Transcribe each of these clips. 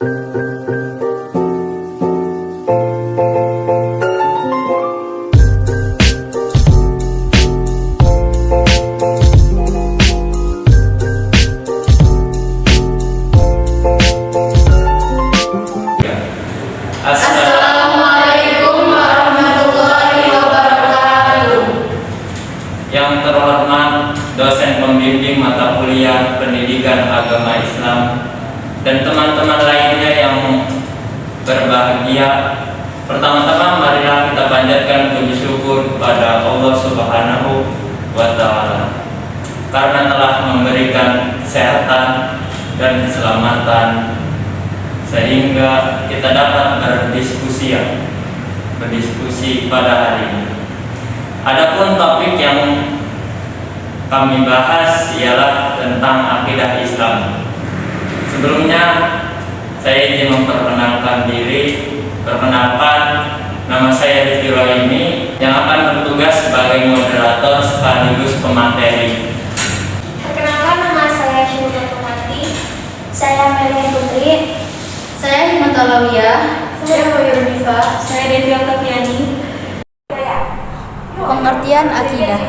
Assalamualaikum warahmatullahi wabarakatuh. Yang terhormat dosen pembimbing mata kuliah Pendidikan Agama Islam dan teman-teman lainnya yang berbahagia. Pertama-tama marilah kita panjatkan puji syukur kepada Allah Subhanahu wa Ta'ala karena telah memberikan kesehatan dan keselamatan sehingga kita dapat berdiskusi pada hari ini. Adapun topik yang kami bahas ialah tentang akidah Islam. Sebelumnya saya ingin memperkenalkan diri. Nama saya Rizky Rohimi yang akan bertugas sebagai moderator sekaligus pemateri. Perkenalkan, nama saya Syukur Pemati. Saya Melia Putri. Saya Hikmat Alawiyah. Saya Hoyurnisa. Saya Devi Oktaviani. Pengertian akidah.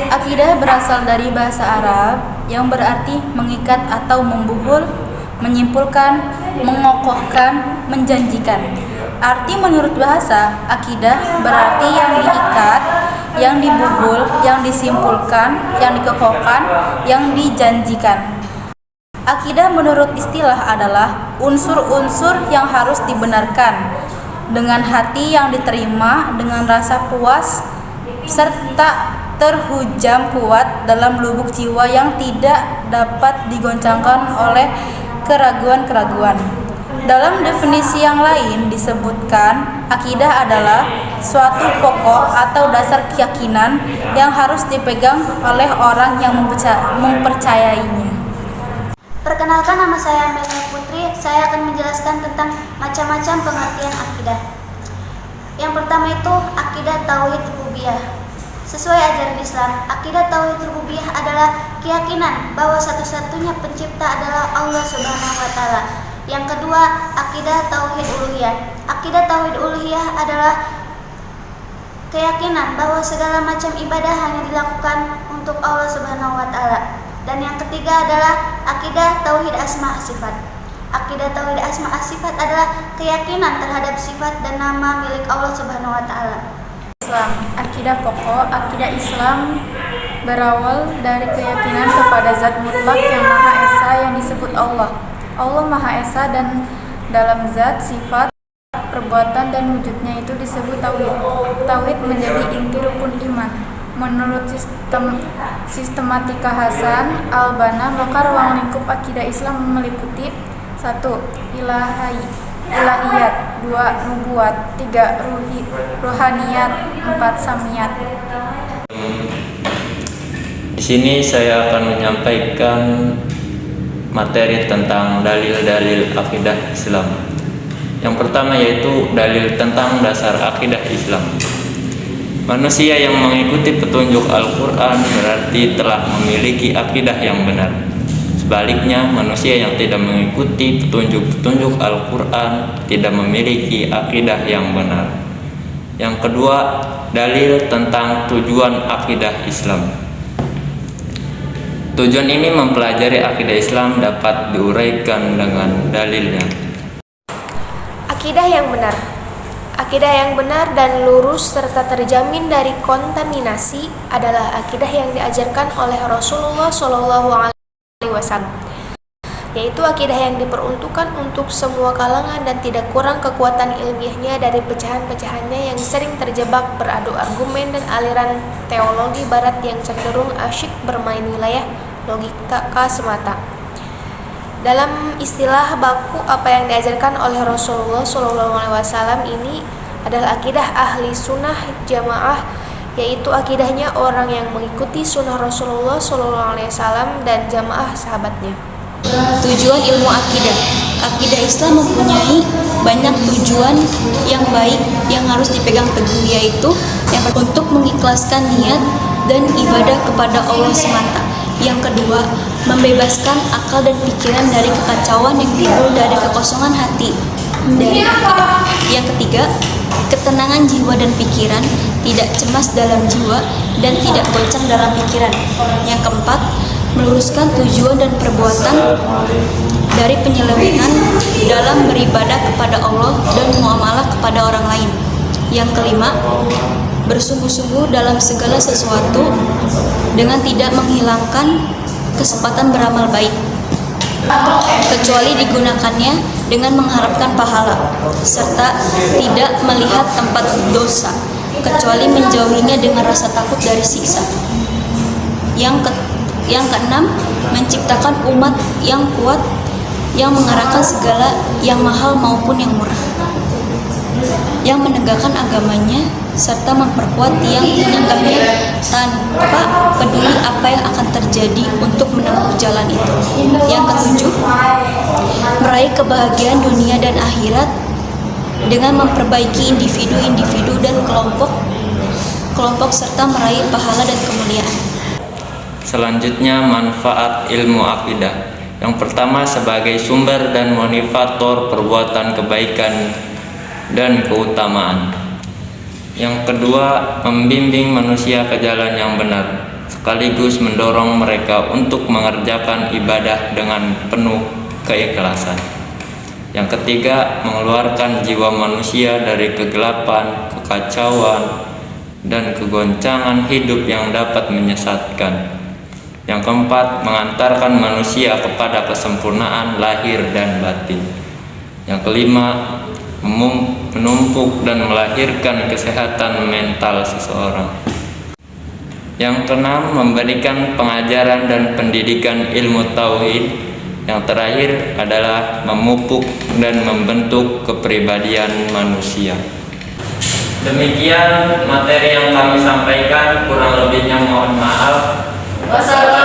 Akidah berasal dari bahasa Arab yang berarti mengikat atau membuhul, menyimpulkan, mengokohkan, menjanjikan. Arti menurut bahasa, akidah berarti yang diikat, yang dibuhul, yang disimpulkan, yang dikokohkan, yang dijanjikan. Akidah menurut istilah adalah unsur-unsur yang harus dibenarkan dengan hati yang diterima dengan rasa puas serta terhujam kuat dalam lubuk jiwa yang tidak dapat digoncangkan oleh keraguan-keraguan. Dalam definisi yang lain disebutkan, akidah adalah suatu pokok atau dasar keyakinan yang harus dipegang oleh orang yang mempercayainya. Perkenalkan, nama saya Melia Putri. Saya akan menjelaskan tentang macam-macam pengertian akidah. Yang pertama itu akidah tauhid rububiyah. Sesuai ajaran Islam, akidah tauhid rububiyah adalah keyakinan bahwa satu-satunya pencipta adalah Allah Subhanahu wa Ta'ala. Yang kedua, akidah tauhid uluhiyah. Akidah tauhid uluhiyah adalah keyakinan bahwa segala macam ibadah hanya dilakukan untuk Allah Subhanahu wa Ta'ala. Dan yang ketiga adalah akidah tauhid asma sifat. Akidah tauhid asma sifat adalah keyakinan terhadap sifat dan nama milik Allah Subhanahu wa Ta'ala. Islam. Akidah pokok. Akidah Islam berawal dari keyakinan kepada zat mutlak yang Maha Esa yang disebut Allah. Allah Maha Esa dan dalam zat, sifat, perbuatan dan wujudnya itu disebut tauhid. Tauhid menjadi inti rukun iman. Menurut sistematika Hasan al-Banna, maka ruang lingkup akidah Islam meliputi 1. Ilahiyat, 2. Nubuat, 3. Ruhaniyat, 4. Samiyat. Di sini saya akan menyampaikan materi tentang dalil-dalil akidah Islam. Yang pertama yaitu dalil tentang dasar akidah Islam. Manusia yang mengikuti petunjuk Al-Quran berarti telah memiliki akidah yang benar. Sebaliknya, manusia yang tidak mengikuti petunjuk-petunjuk Al-Quran tidak memiliki akidah yang benar. Yang kedua, dalil tentang tujuan akidah Islam. Tujuan ini mempelajari akidah Islam dapat diuraikan dengan dalilnya. Akidah yang benar. Akidah yang benar dan lurus serta terjamin dari kontaminasi adalah akidah yang diajarkan oleh Rasulullah SAW, yaitu akidah yang diperuntukkan untuk semua kalangan dan tidak kurang kekuatan ilmiahnya dari pecahan-pecahannya yang sering terjebak beradu argumen dan aliran teologi barat yang cenderung asyik bermain wilayah logika semata. Dalam istilah baku, apa yang diajarkan oleh Rasulullah SAW ini adalah akidah ahli sunnah jamaah, yaitu akidahnya orang yang mengikuti sunnah Rasulullah SAW dan jamaah sahabatnya. Tujuan ilmu akidah. Akidah Islam mempunyai banyak tujuan yang baik yang harus dipegang teguh, yaitu yang untuk mengikhlaskan niat dan ibadah kepada Allah semata. Yang kedua, membebaskan akal dan pikiran dari kekacauan yang timbul dari kekosongan hati dari akidah. Yang ketiga, ketenangan jiwa dan pikiran, tidak cemas dalam jiwa dan tidak goncang dalam pikiran. Yang keempat, meluruskan tujuan dan perbuatan dari penyelewengan dalam beribadah kepada Allah dan muamalah kepada orang lain. Yang kelima, bersungguh-sungguh dalam segala sesuatu dengan tidak menghilangkan kesempatan beramal baik, kecuali digunakannya dengan mengharapkan pahala, serta tidak melihat tempat dosa, kecuali menjauhinya dengan rasa takut dari siksa. Yang keenam, menciptakan umat yang kuat yang mengarahkan segala yang mahal maupun yang murah, yang menegakkan agamanya serta memperkuat yang menyanggahnya tanpa peduli apa yang akan terjadi untuk menempuh jalan itu. Yang ketujuh, meraih kebahagiaan dunia dan akhirat dengan memperbaiki individu-individu dan kelompok serta meraih pahala dan kemuliaan. Selanjutnya, manfaat ilmu akidah. Yang pertama, sebagai sumber dan motivator perbuatan kebaikan dan keutamaan. Yang kedua, membimbing manusia ke jalan yang benar, sekaligus mendorong mereka untuk mengerjakan ibadah dengan penuh keikhlasan. Yang ketiga, mengeluarkan jiwa manusia dari kegelapan, kekacauan, dan kegoncangan hidup yang dapat menyesatkan. Yang keempat, mengantarkan manusia kepada kesempurnaan lahir dan batin. Yang kelima, menumpuk dan melahirkan kesehatan mental seseorang. Yang keenam, memberikan pengajaran dan pendidikan ilmu tauhid. Yang terakhir adalah memupuk dan membentuk kepribadian manusia. Demikian materi yang kami sampaikan, kurang lebihnya mohon maaf. Wassalamualaikum